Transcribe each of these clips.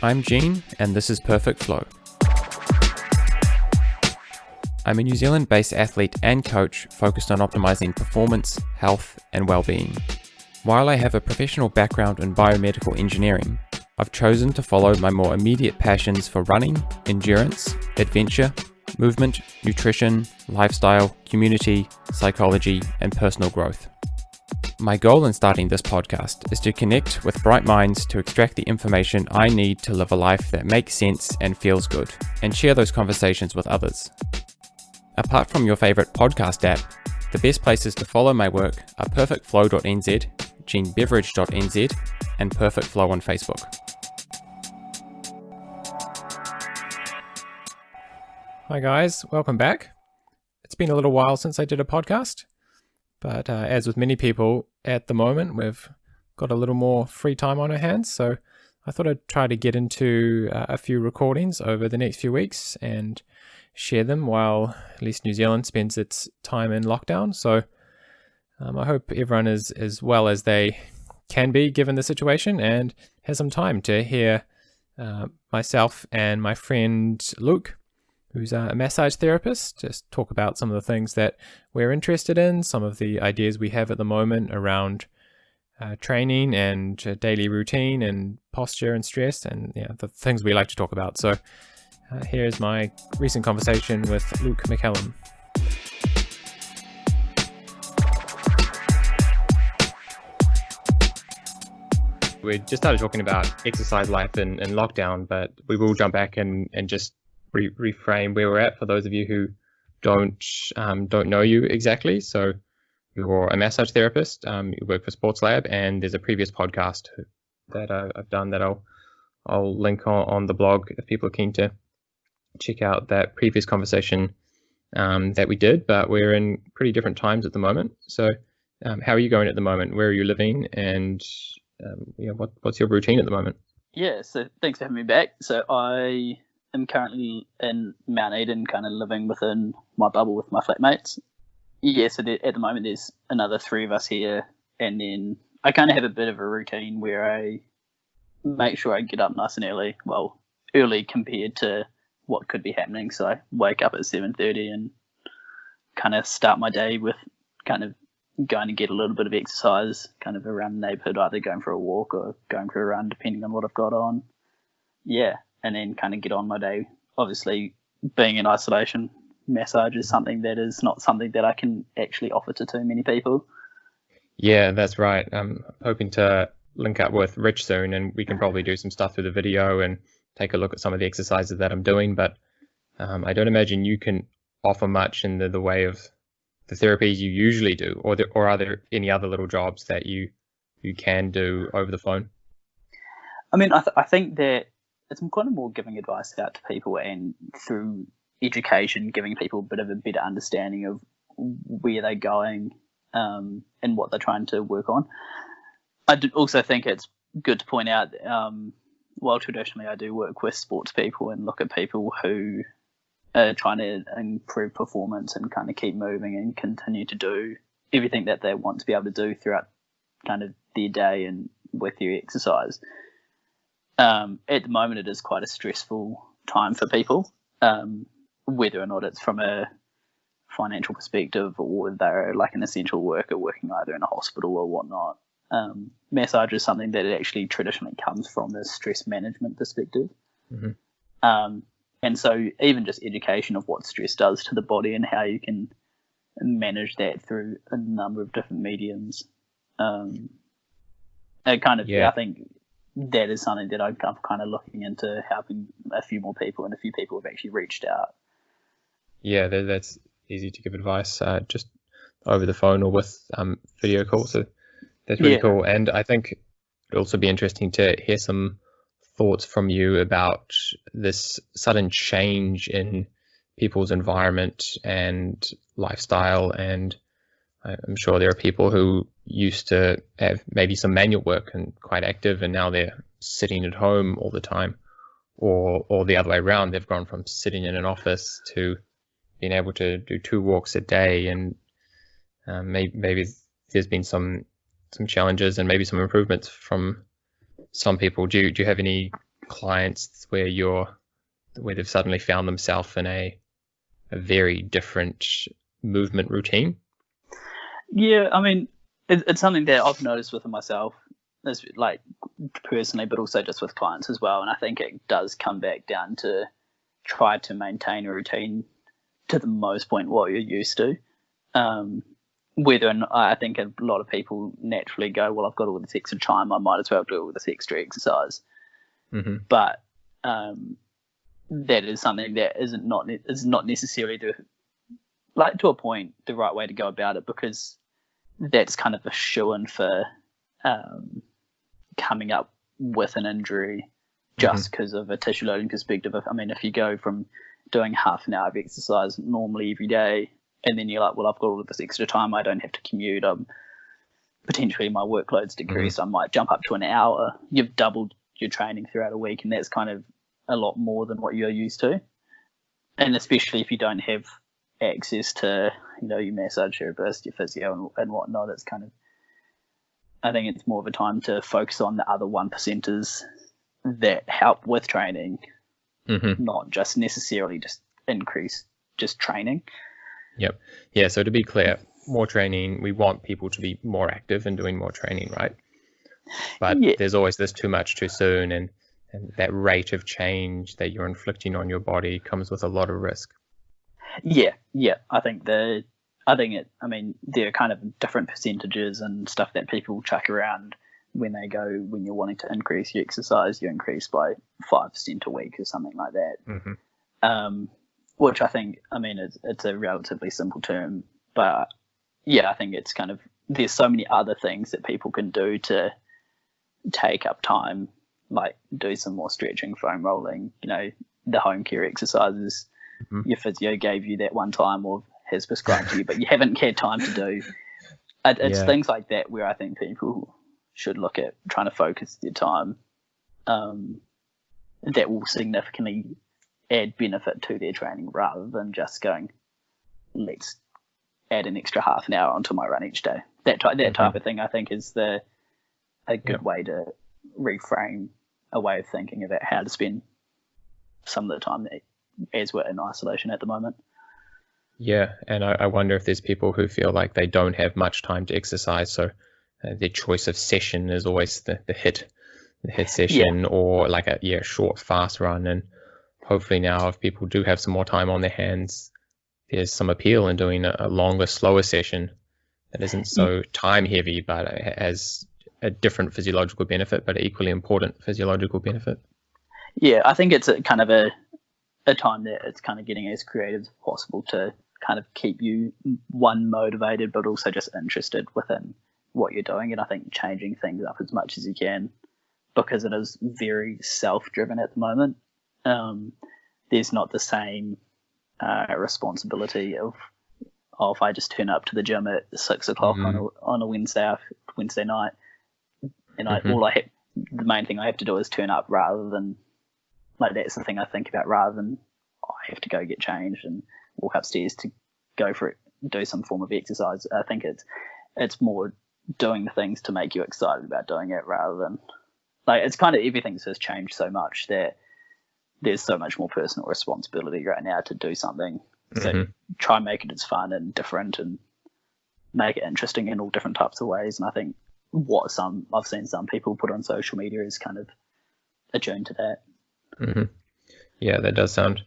I'm Gene, and this is Perfect Flow. I'm a New Zealand-based athlete and coach focused on optimizing performance, health, and well-being. While I have a professional background in biomedical engineering, I've chosen to follow my more immediate passions for running, endurance, adventure, movement, nutrition, lifestyle, community, psychology, and personal growth. My goal in starting this podcast is to connect with bright minds to extract the information I need to live a life that makes sense and feels good, and share those conversations with others. Apart from your favorite podcast app, the best places to follow my work are perfectflow.nz, genebeveridge.nz, and Perfect Flow on Facebook. Hi guys, welcome back. It's been a little while since I did a podcast. But as with many people at the moment, we've got a little more free time on our hands. So I thought I'd try to get into a few recordings over the next few weeks and share them while at least New Zealand spends its time in lockdown. So I hope everyone is as well as they can be given the situation and has some time to hear myself and my friend Luke, who's a massage therapist, just talk about some of the things that we're interested in, some of the ideas we have at the moment around training and daily routine and posture and stress and the things we like to talk about. So here's my recent conversation with Luke McCallum. We just started talking about exercise life in lockdown, but we will jump back and just reframe where we're at for those of you who don't know you exactly. So you're a massage therapist, you work for Sports Lab, and there's a previous podcast that I've done that I'll link on the blog if people are keen to check out that previous conversation that we did. But we're in pretty different times at the moment. So how are you going at the moment? Where are you living? And what's your routine at the moment? Yeah, so thanks for having me back. So I'm currently in Mount Eden, kind of living within my bubble with my flatmates. Yeah, so at the moment there's another three of us here, and then I kind of have a bit of a routine where I make sure I get up nice and early, well, early compared to what could be happening. So I wake up at 7:30 and kind of start my day with kind of going to get a little bit of exercise kind of around the neighbourhood, either going for a walk or going for a run, depending on what I've got on. Yeah. And then kind of get on my day. Obviously, being in isolation, massage is something that is not something that I can actually offer to too many people. Yeah, that's right. I'm hoping to link up with Rich soon, and we can probably do some stuff through the video and take a look at some of the exercises that I'm doing. But I don't imagine you can offer much in the way of the therapies you usually do, or are there any other little jobs that you can do over the phone? I mean, I think that it's kind of more giving advice out to people, and through education, giving people a bit of a better understanding of where they're going and what they're trying to work on. I also think it's good to point out, while traditionally I do work with sports people and look at people who are trying to improve performance and kind of keep moving and continue to do everything that they want to be able to do throughout kind of their day and with their exercise. At the moment, it is quite a stressful time for people, whether or not it's from a financial perspective or they're like an essential worker working either in a hospital or whatnot. Massage is something that it actually traditionally comes from the stress management perspective. Mm-hmm. And so even just education of what stress does to the body and how you can manage that through a number of different mediums. I think that is something that I'm kind of looking into, helping a few more people, and a few people have actually reached out. Yeah, that's easy to give advice just over the phone or with video calls. So that's really cool. And I think it'd also be interesting to hear some thoughts from you about this sudden change in people's environment and lifestyle. And I'm sure there are people who used to have maybe some manual work and quite active, and now they're sitting at home all the time, or the other way around. They've gone from sitting in an office to being able to do 2 walks a day, and maybe there's been some challenges and maybe some improvements from some people. Do you have any clients where they've suddenly found themselves in a very different movement routine? Yeah, I mean, it's something that I've noticed within myself, as like personally, but also just with clients as well. And I think it does come back down to try to maintain a routine to the most point what you're used to. Whether or not, I think a lot of people naturally go, well, I've got all this extra time, I might as well do all this extra exercise. Mm-hmm. But that is something that is not necessarily to a point the right way to go about it, because that's kind of a shoo-in for coming up with an injury just because of a tissue loading perspective. I mean, if you go from doing half an hour of exercise normally every day, and then you're like, well, I've got all of this extra time, I don't have to commute, potentially my workload's decreased, I might jump up to an hour. You've doubled your training throughout a week, and that's kind of a lot more than what you're used to. And especially if you don't have access to, your massage therapist, your physio and whatnot, it's kind of, I think it's more of a time to focus on the other 1%ers that help with training, not just necessarily just increase just training. Yep. Yeah, so to be clear, more training, we want people to be more active and doing more training, right? But there's always this too much too soon, and that rate of change that you're inflicting on your body comes with a lot of risk. Yeah. I think there are kind of different percentages and stuff that people chuck around when you're wanting to increase your exercise, you increase by 5% a week or something like that. Which I think, it's a relatively simple term, but yeah, I think it's kind of, there's so many other things that people can do to take up time, like do some more stretching, foam rolling, the home care exercises your physio gave you that one time or has prescribed to you, but you haven't had time to do. It's things like that where I think people should look at trying to focus their time that will significantly add benefit to their training, rather than just going, let's add an extra half an hour onto my run each day. That type of thing, I think, is a good way to reframe a way of thinking about how to spend some of the time as we're in isolation at the moment. Yeah, and I wonder if there's people who feel like they don't have much time to exercise, so their choice of session is always the hit session, or like a short fast run. And hopefully now, if people do have some more time on their hands, there's some appeal in doing a longer, slower session that isn't so time heavy, but it has a different physiological benefit, but an equally important physiological benefit. Yeah, I think it's a kind of a time that it's kind of getting as creative as possible to kind of keep you, one, motivated, but also just interested within what you're doing. And I think changing things up as much as you can, because it is very self-driven at the moment. There's not the same responsibility of if I just turn up to the gym at 6 o'clock on a Wednesday night, and the main thing I have to do is turn up, rather than, like, that's the thing I think about, rather than I have to go get changed and walk upstairs to go for it, do some form of exercise. I think it's more doing the things to make you excited about doing it, rather than, like, it's kind of, everything's just changed so much that there's so much more personal responsibility right now to do something. So try and make it as fun and different and make it interesting in all different types of ways. And I think I've seen some people put on social media is kind of attuned to that. Yeah, that does sound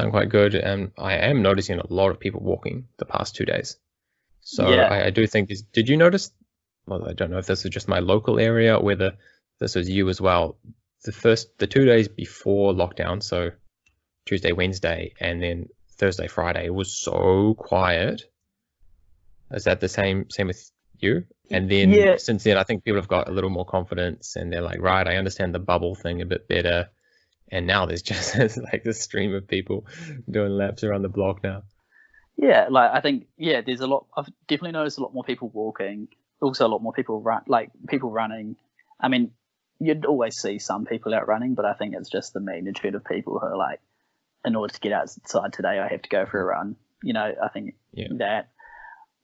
quite good. And I am noticing a lot of people walking the past 2 days. So I do think did you notice, well, I don't know if this is just my local area or whether this was you as well, the 2 days before lockdown, so Tuesday, Wednesday, and then Thursday, Friday, it was so quiet. Is that the same with you? And then since then, I think people have got a little more confidence, and they're like, right, I understand the bubble thing a bit better. And now there's just like this stream of people doing laps around the block now. Yeah, like, I think, there's a lot. I've definitely noticed a lot more people walking. Also, a lot more people running. I mean, you'd always see some people out running, but I think it's just the magnitude of people who are like, in order to get outside today, I have to go for a run. I think that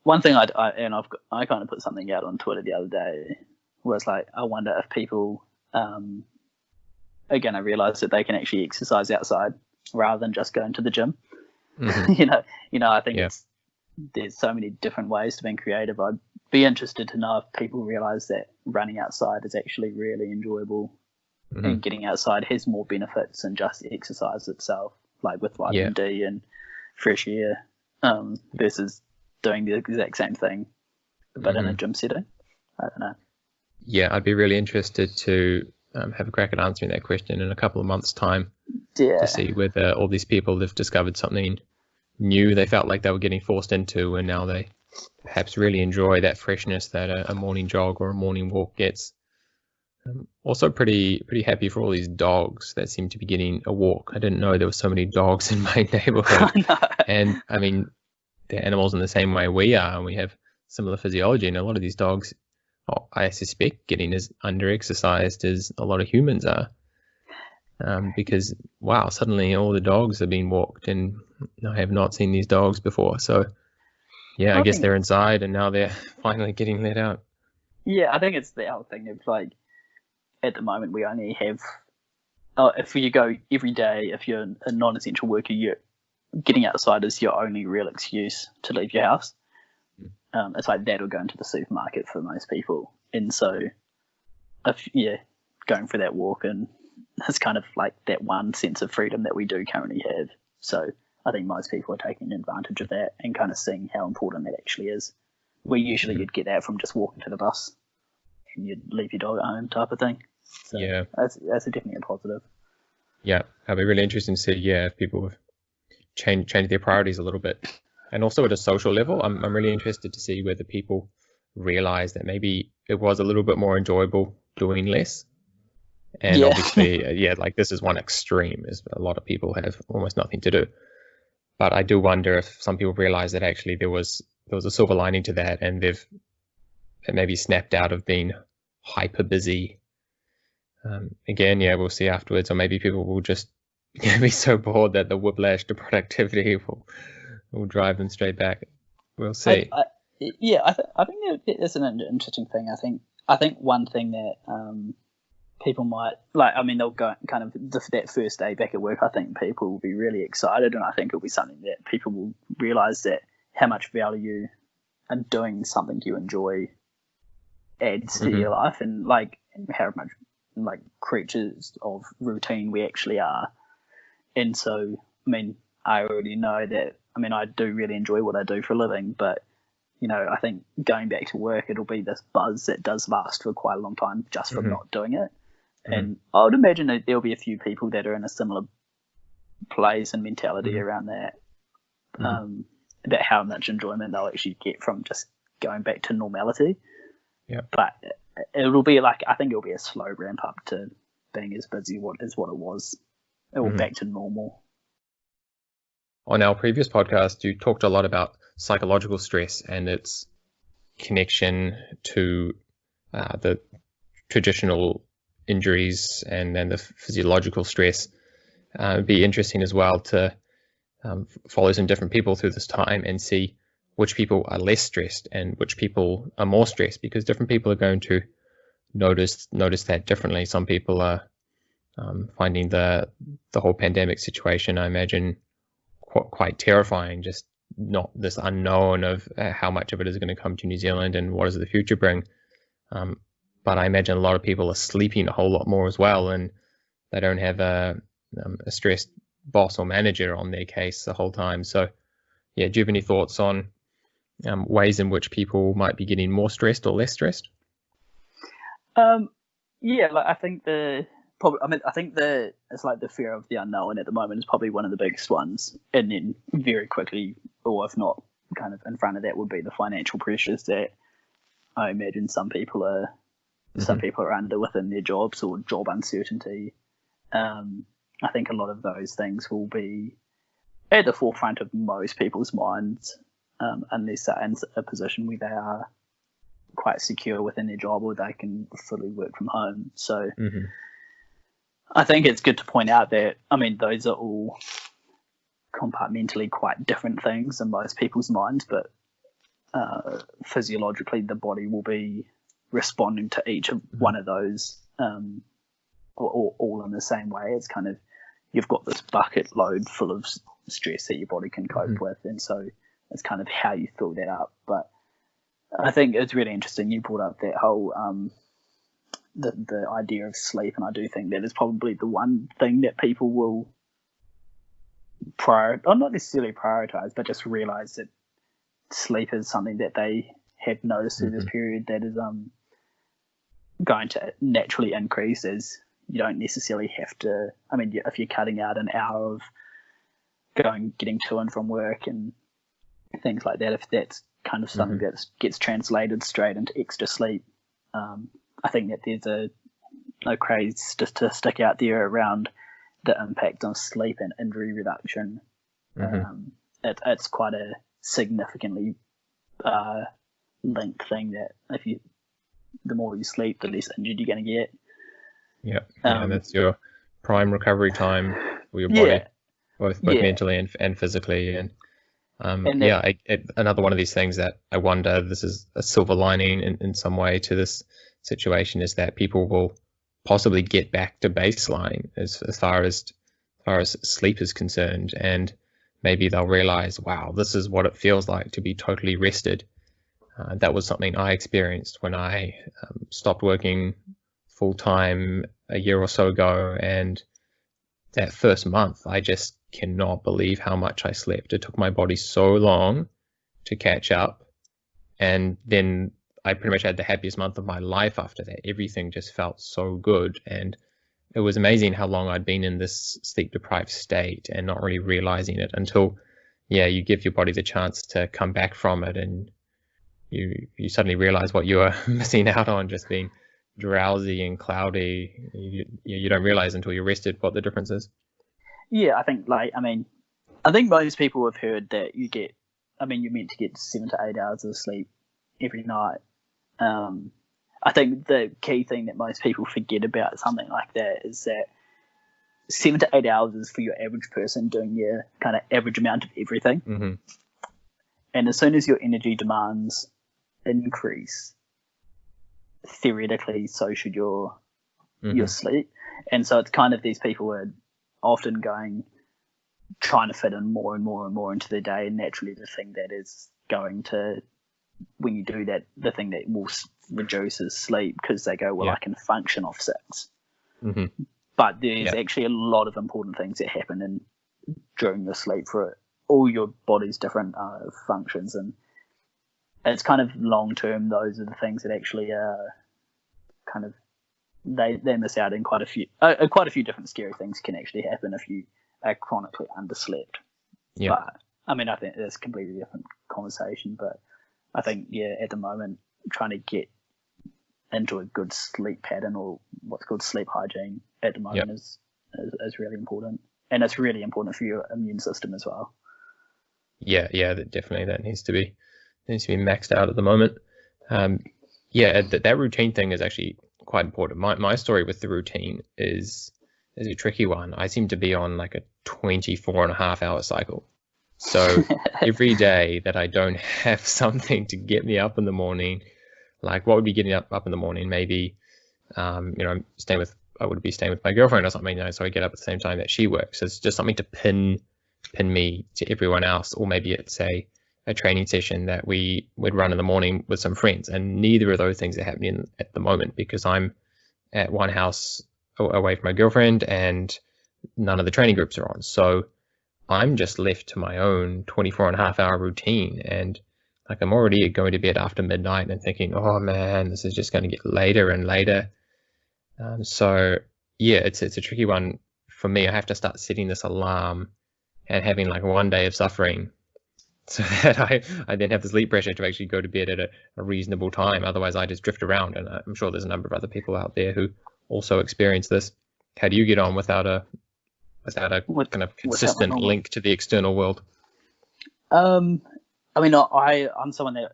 one thing I kind of put something out on Twitter the other day was like, I wonder if people again, I realised that they can actually exercise outside rather than just going to the gym. Mm-hmm. I think Yeah. there's so many different ways to being creative. I'd be interested to know if people realise that running outside is actually really enjoyable, Mm-hmm. and getting outside has more benefits than just exercise itself, like with Yeah. vitamin D and fresh air, versus doing the exact same thing but in a Mm-hmm. gym setting. I don't know. Yeah, I'd be really interested to have a crack at answering that question in a couple of months' time to Yeah, see whether all these people have discovered something new they felt like they were getting forced into, and now they perhaps really enjoy that freshness that a morning jog or a morning walk gets. Also pretty happy for all these dogs that seem to be getting a walk. I didn't know there were so many dogs in my neighborhood. I know. And I mean, they're animals in the same way we are, and we have similar physiology. And a lot of these dogs, I suspect, getting as under-exercised as a lot of humans are. Because, wow, suddenly all the dogs are being walked, and I have not seen these dogs before. So, yeah, I I guess think they're inside, and now they're finally getting let out. I think it's the whole thing of like at the moment we only have. If you go every day, if you're a non-essential worker, you're getting outside is your only real excuse to leave your house. It's like that or going to the supermarket for most people, and so if going for that walk, and it's kind of like that one sense of freedom that we do currently have. So I think most people are taking advantage of that and kind of seeing how important that actually is. Where usually you'd get that from just walking to the bus and you'd leave your dog at home type of thing. So Yeah, that's definitely a positive. yeah. It'll be really interesting to see, if people have changed their priorities a little bit. And also at a social level, I'm really interested to see whether people realize that maybe it was a little bit more enjoyable doing less. And Yeah. obviously, like this is one extreme, is a lot of people have almost nothing to do. But I do wonder if some people realize that actually there was a silver lining to that, and they've maybe snapped out of being hyper busy. Again, we'll see afterwards, or maybe people will just be so bored that the whiplash to productivity will drive them straight back. We'll see. I think it's an interesting thing. I think one thing that people might like. I mean, they'll go kind of that first day back at work. I think people will be really excited, and I think it'll be something that people will realize that how much value and doing something you enjoy adds to your life, and like how much like creatures of routine we actually are. And so, I mean, I already know that. I mean, I do really enjoy what I do for a living, but I think going back to work, it'll be this buzz that does last for quite a long time just from not doing it. And I would imagine that there'll be a few people that are in a similar place and mentality around that, about how much enjoyment they'll actually get from just going back to normality. Yeah. But it'll be like, I think it'll be a slow ramp up to being as busy as what it was, or back to normal. On our previous podcast, you talked a lot about psychological stress and its connection to the traditional injuries and then the physiological stress. It'd be interesting as well to follow some different people through this time and see which people are less stressed and which people are more stressed, because different people are going to notice that differently. Some people are finding the whole pandemic situation, I imagine, quite terrifying, just not this unknown of how much of it is going to come to New Zealand and what does the future bring. But I imagine a lot of people are sleeping a whole lot more as well, and they don't have a stressed boss or manager on their case the whole time. So, do you have any thoughts on ways in which people might be getting more stressed or less stressed? Like I think it's like the fear of the unknown at the moment is probably one of the biggest ones, and then very quickly, or if not, kind of in front of that would be the financial pressures that I imagine some people are under within their jobs, or job uncertainty. I think a lot of those things will be at the forefront of most people's minds, unless they're in a position where they are quite secure within their job or they can fully work from home. So I think it's good to point out that, I mean, those are all compartmentally quite different things in most people's minds, but physiologically the body will be responding to each of one of those all in the same way. It's kind of, you've got this bucket load full of stress that your body can cope with, and so it's kind of how you fill that up. But I think it's really interesting you brought up that whole the idea of sleep, and I do think that is probably the one thing that people will not necessarily prioritize, but just realize that sleep is something that they have noticed through this period that is going to naturally increase, as you don't necessarily have to. I mean, if you're cutting out an hour of getting to and from work and things like that, if that's kind of something that gets translated straight into extra sleep, I think that there's a crazy statistic out there around the impact on sleep and injury reduction. It's quite a significantly linked thing, that the more you sleep, the less injured you're going to get. And that's your prime recovery time for your body, both mentally and physically. And another one of these things that I wonder, this is a silver lining in some way to this situation, is that people will possibly get back to baseline as far as sleep is concerned, and maybe they'll realize, wow, this is what it feels like to be totally rested. That was something I experienced when I stopped working full time a year or so ago, and that first month I just cannot believe how much I slept. It took my body so long to catch up, and then I pretty much had the happiest month of my life after that. Everything just felt so good, and it was amazing how long I'd been in this sleep deprived state and not really realizing it until you give your body the chance to come back from it, and you suddenly realize what you were missing out on, just being drowsy and cloudy. You don't realize until you're rested what the difference is. I think most people have heard that you're meant to get 7 to 8 hours of sleep every night. I think the key thing that most people forget about something like that is that 7 to 8 hours is for your average person doing your kind of average amount of everything. And as soon as your energy demands increase, theoretically, so should your sleep. And so it's kind of, these people are often trying to fit in more and more and more into their day, and naturally the thing that is going to, when you do that, the thing that will reduce is sleep, because they go, I can function off 6. But there's actually a lot of important things that happen during your sleep for all your body's different functions, and it's kind of long term. Those are the things that actually kind of they miss out in quite a few different scary things can actually happen if you are chronically underslept. But I think that's a completely different conversation. But I think at the moment, trying to get into a good sleep pattern, or what's called sleep hygiene, at the moment is really important, and it's really important for your immune system as well. Definitely, that needs to be maxed out at the moment. That routine thing is actually quite important. My story with the routine is a tricky one. I seem to be on like a 24.5-hour cycle. So every day that I don't have something to get me up in the morning, like what would be getting up in the morning? Maybe, I would be staying with my girlfriend or something, so I get up at the same time that she works. So it's just something to pin me to everyone else, or maybe it's a training session that we would run in the morning with some friends, and neither of those things are happening at the moment because I'm at one house away from my girlfriend and none of the training groups are on. So I'm just left to my own 24.5-hour routine, and like I'm already going to bed after midnight and thinking, oh man, this is just going to get later and later. It's a tricky one for me. I have to start setting this alarm and having like one day of suffering so that I then have the sleep pressure to actually go to bed at a reasonable time. Otherwise I just drift around, and I'm sure there's a number of other people out there who also experience this. How do you get on without a kind of consistent link to the external world? I'm someone that,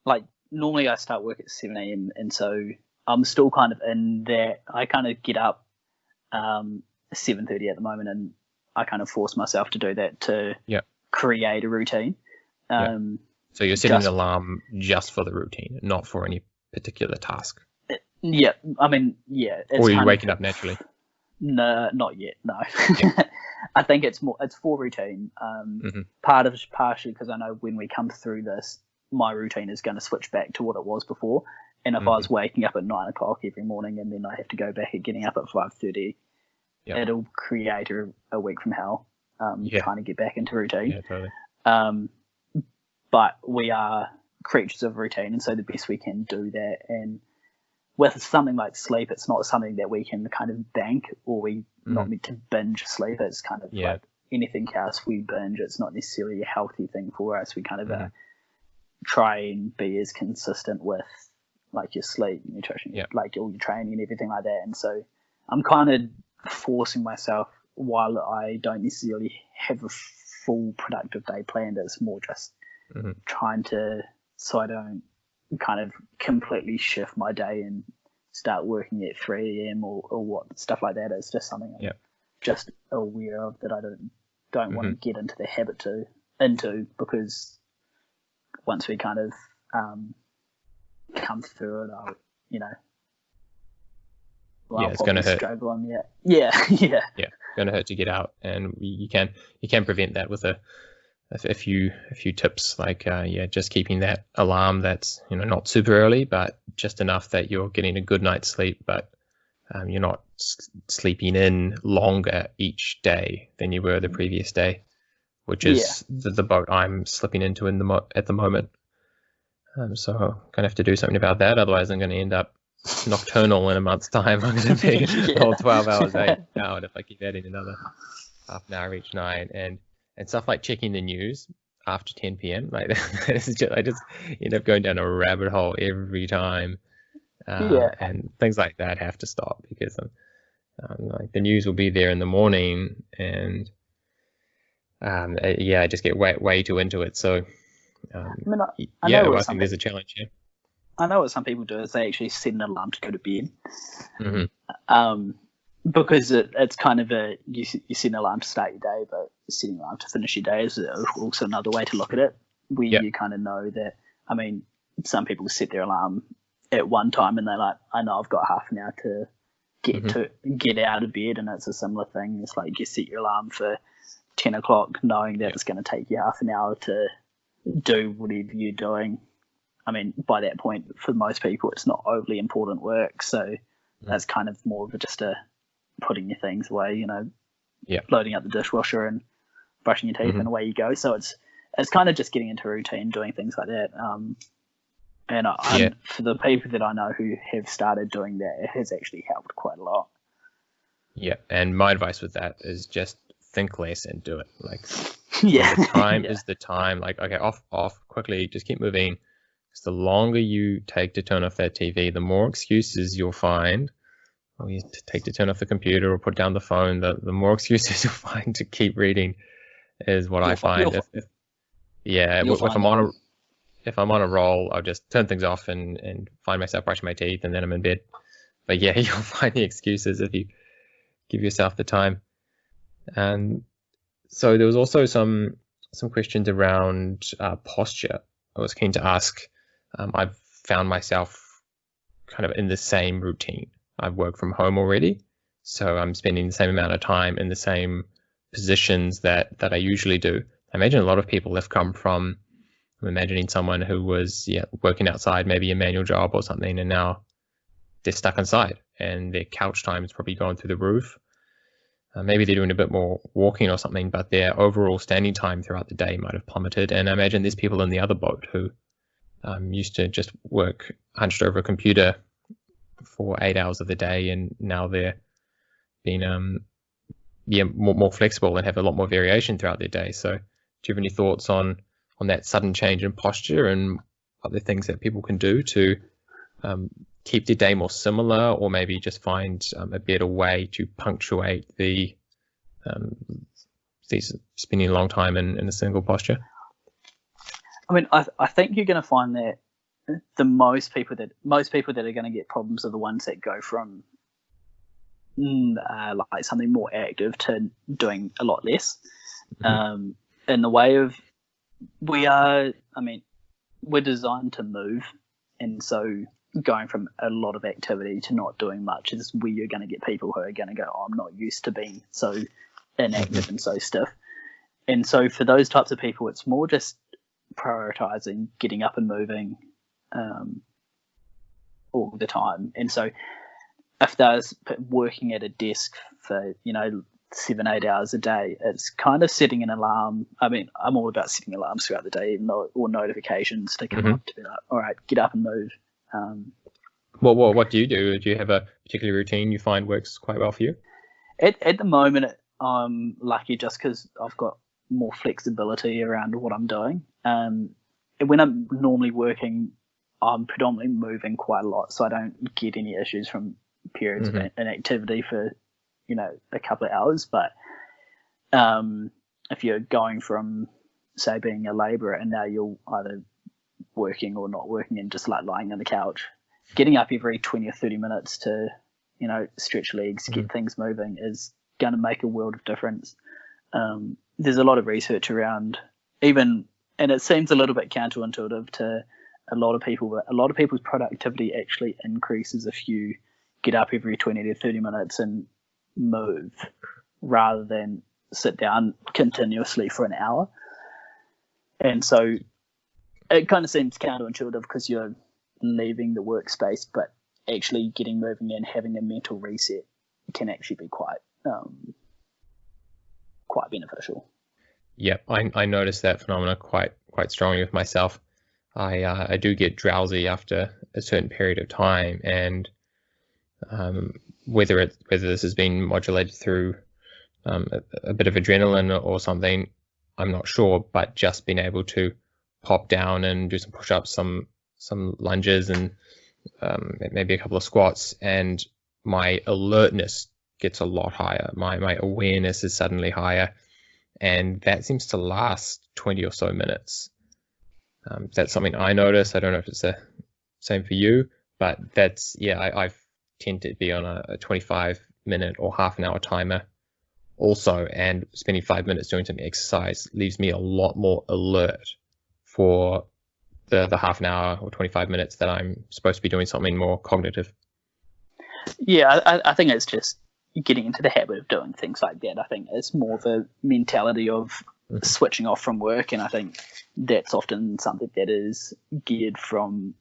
like, normally I start work at 7 a.m. and so I'm still kind of in that. I kind of get up 7:30 at the moment, and I kind of force myself to do that to create a routine. So you're setting an alarm just for the routine, not for any particular task? Yeah, I mean, yeah, it's or are you kind waking of up naturally? no, not yet. No, Yeah. I think it's for routine. Hmm. Partially because I know when we come through this, my routine is going to switch back to what it was before. And if I Hmm. was waking up at 9 o'clock every morning and then I have to go back and getting up at 5:30, Yeah. it'll create a week from hell. Yeah. Trying to get back into routine. Yeah. Totally. Um, but we are creatures of routine, and so the best we can do that. And with something like sleep, it's not something that we can kind of bank, or we not meant to binge sleep. It's kind of Yeah. like anything else we binge. It's not necessarily a healthy thing for us. We kind of try and be as consistent with like your sleep, nutrition, like all your training and everything like that. And so I'm kind of forcing myself, while I don't necessarily have a full productive day planned. It's more just trying to, so I don't kind of completely shift my day and start working at 3 a.m. or what stuff like that. It's just something I'm just aware of that I don't want to get into the habit into, because once we kind of come through it, I'll, I'll it's going to hurt. Struggle on, yeah. It's going to hurt to get out, and you can prevent that with a few tips, like just keeping that alarm that's not super early, but just enough that you're getting a good night's sleep, but you're not sleeping in longer each day than you were the previous day, which is the boat I'm slipping into at the moment. So I'm gonna have to do something about that, otherwise I'm going to end up nocturnal in a month's time. I'm going to be all 12 hours out if I keep adding another half an hour each night, and stuff like checking the news after 10 p.m. like I just end up going down a rabbit hole every time, and things like that have to stop, because like the news will be there in the morning, and I just get way too into it. So I think there's a challenge here. I know what some people do is they actually set an alarm to go to bed. Because it's kind of you set an alarm to start your day, but setting an alarm to finish your day is also another way to look at it, where you kind of know that, I mean, some people set their alarm at one time and they're like, I know I've got half an hour to get out of bed, and it's a similar thing. It's like you set your alarm for 10 o'clock knowing that it's going to take you half an hour to do whatever you're doing. I mean, by that point, for most people, it's not overly important work, so that's kind of more of just a putting your things away, loading up the dishwasher and brushing your teeth and away you go. So it's kind of just getting into routine, doing things like that. And for the people that I know who have started doing that, it has actually helped quite a lot. Yeah, and my advice with that is just think less and do it. Like, the time is the time. Like, okay, off, quickly, just keep moving. Because the longer you take to turn off that TV, the more excuses you'll find. Or you take to turn off the computer or put down the phone, the more excuses you'll find to keep reading is what I find. If I'm on a roll, I'll just turn things off and find myself brushing my teeth, and then I'm in bed. But you'll find the excuses if you give yourself the time. And so there was also some questions around posture. I was keen to ask. I've found myself kind of in the same routine. I've worked from home already, so I'm spending the same amount of time in the same positions that I usually do. I imagine a lot of people have come from, I'm imagining someone who was working outside, maybe a manual job or something, and now they're stuck inside and their couch time is probably going through the roof. Maybe they're doing a bit more walking or something, but their overall standing time throughout the day might have plummeted. And I imagine there's people in the other boat who used to just work hunched over a computer for 8 hours of the day, and now they're being more flexible and have a lot more variation throughout their day. So do you have any thoughts on that sudden change in posture and other things that people can do to keep their day more similar, or maybe just find a better way to punctuate these spending a long time in a single posture? I mean, I think you're going to find that the most people that are going to get problems are the ones that go from like something more active to doing a lot less. In the way of we're designed to move, and so going from a lot of activity to not doing much is where you're going to get people who are going to go, oh, I'm not used to being so inactive and so stiff. And so for those types of people, it's more just prioritizing getting up and moving all the time. And so if they're working at a desk for 7-8 hours a day, it's kind of setting an alarm. I mean, I'm all about setting alarms throughout the day, even though, or notifications to come up to be like, all right, get up and move. What do you do? Do you have a particular routine you find works quite well for you? At the moment, I'm lucky just because I've got more flexibility around what I'm doing. When I'm normally working, I'm predominantly moving quite a lot, so I don't get any issues from periods of inactivity for a couple of hours. But if you're going from, say, being a labourer and now you're either working or not working and just like lying on the couch, getting up every 20 or 30 minutes to stretch legs, get things moving is going to make a world of difference. There's a lot of research around and it seems a little bit counterintuitive to a lot of people, but a lot of people's productivity actually increases if you get up every 20 to 30 minutes and move rather than sit down continuously for an hour. And so it kind of seems counterintuitive because you're leaving the workspace, but actually getting moving and having a mental reset can actually be quite beneficial. Yeah, I noticed that phenomena quite strongly with myself. I do get drowsy after a certain period of time, and whether this has been modulated through a bit of adrenaline or something, I'm not sure. But just being able to pop down and do some push-ups, some lunges, and maybe a couple of squats, and my alertness gets a lot higher. My awareness is suddenly higher, and that seems to last 20 or so minutes. That's something I notice. I don't know if it's the same for you, but that's, I tend to be on a 25-minute or half an hour timer also, and spending 5 minutes doing some exercise leaves me a lot more alert for the half an hour or 25 minutes that I'm supposed to be doing something more cognitive. Yeah, I think it's just getting into the habit of doing things like that. I think it's more of a mentality of switching off from work, and I think that's often something that is geared from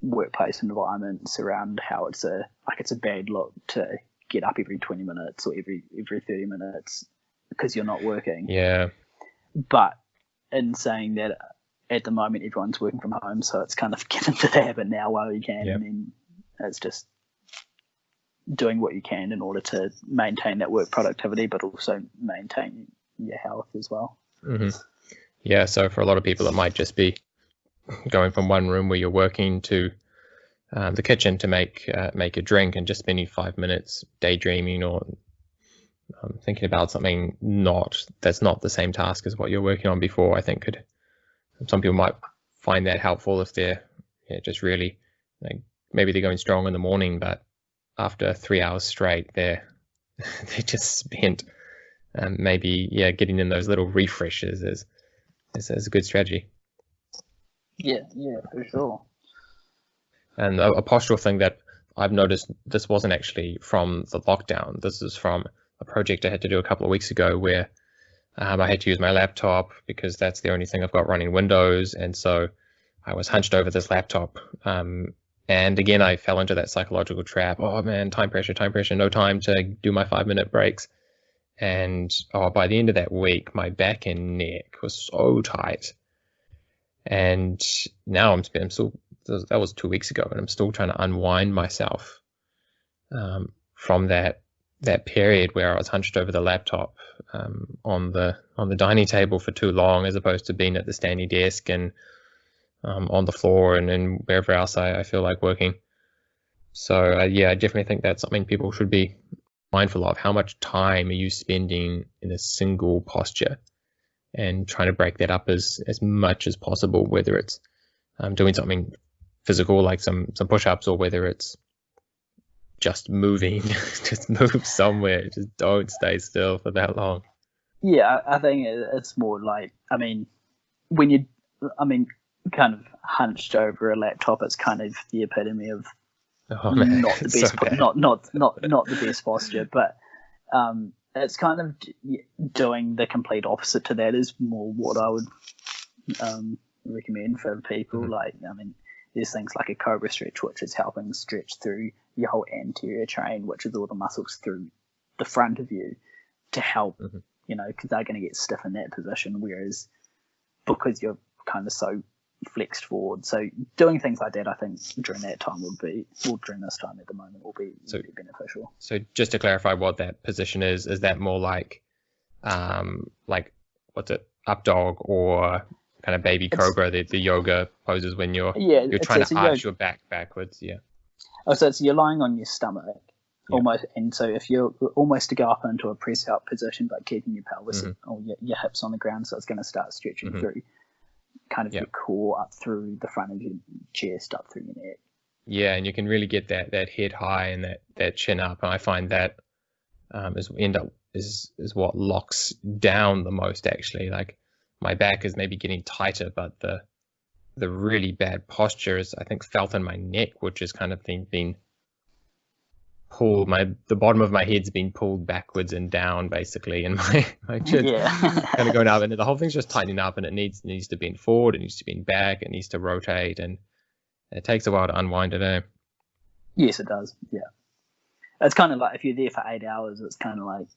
workplace environments around how it's a bad look to get up every 20 minutes or every 30 minutes because you're not working. Yeah. But in saying that, at the moment everyone's working from home, so it's kind of get into the habit now while you can, and then it's just doing what you can in order to maintain that work productivity, but also maintain your health as well. Yeah, so for a lot of people it might just be going from one room where you're working to the kitchen to make a drink and just spending 5 minutes daydreaming or thinking about something that's not the same task as what you're working on before. I think some people might find that helpful if they're just really maybe they're going strong in the morning, but after 3 hours straight they just spent maybe getting in those little refreshes is a good strategy. Yeah, for sure. And a postural thing that I've noticed, this wasn't actually from the lockdown. This is from a project I had to do a couple of weeks ago where I had to use my laptop because that's the only thing I've got running Windows. And so I was hunched over this laptop. And again, I fell into that psychological trap. Oh man, time pressure, no time to do my 5-minute breaks. And by the end of that week, my back and neck was so tight. And now I'm still, that was 2 weeks ago, and I'm still trying to unwind myself from that period where I was hunched over the laptop on the dining table for too long, as opposed to being at the standing desk and on the floor and wherever else I feel like working. So I definitely think that's something people should be mindful of. How much time are you spending in a single posture, and trying to break that up as much as possible, whether it's doing something physical like some push-ups, or whether it's just moving. Just move somewhere, just don't stay still for that long. Yeah, I think it's more like, kind of hunched over a laptop. It's kind of the epitome of Oh man, not the it's best, so bad. not the best posture, but it's kind of doing the complete opposite to that is more what I would recommend for people. Mm-hmm. Like, I mean, there's things like a cobra stretch, which is helping stretch through your whole anterior chain, which is all the muscles through the front of you to help, Mm-hmm. Because they're going to get stiff in that position, whereas because you're kind of so flexed forward. So doing things like that, I think during that time during this time at the moment will be beneficial. So just to clarify what that position is that more like what's it, up dog or kind of baby cobra, the yoga poses when you're trying to arch your back backwards? Yeah. Oh, so you're lying on your stomach. Yeah. Almost, and so if you're almost to go up into a press out position, but keeping your pelvis or your hips on the ground, so it's going to start stretching through kind of your core up through the front of your chest, up through your neck. Yeah, and you can really get that head high and that chin up, and I find that is what locks down the most actually. Like my back is maybe getting tighter, but the really bad posture is I think felt in my neck, which is kind of been pulled. The bottom of my head's been pulled backwards and down basically, and my chin's kind of going up, and the whole thing's just tightening up, and it needs to bend forward, it needs to bend back, it needs to rotate, and it takes a while to unwind it. Eh? Yes, it does. Yeah, it's kind of like if you're there for 8 hours, it's kind of like,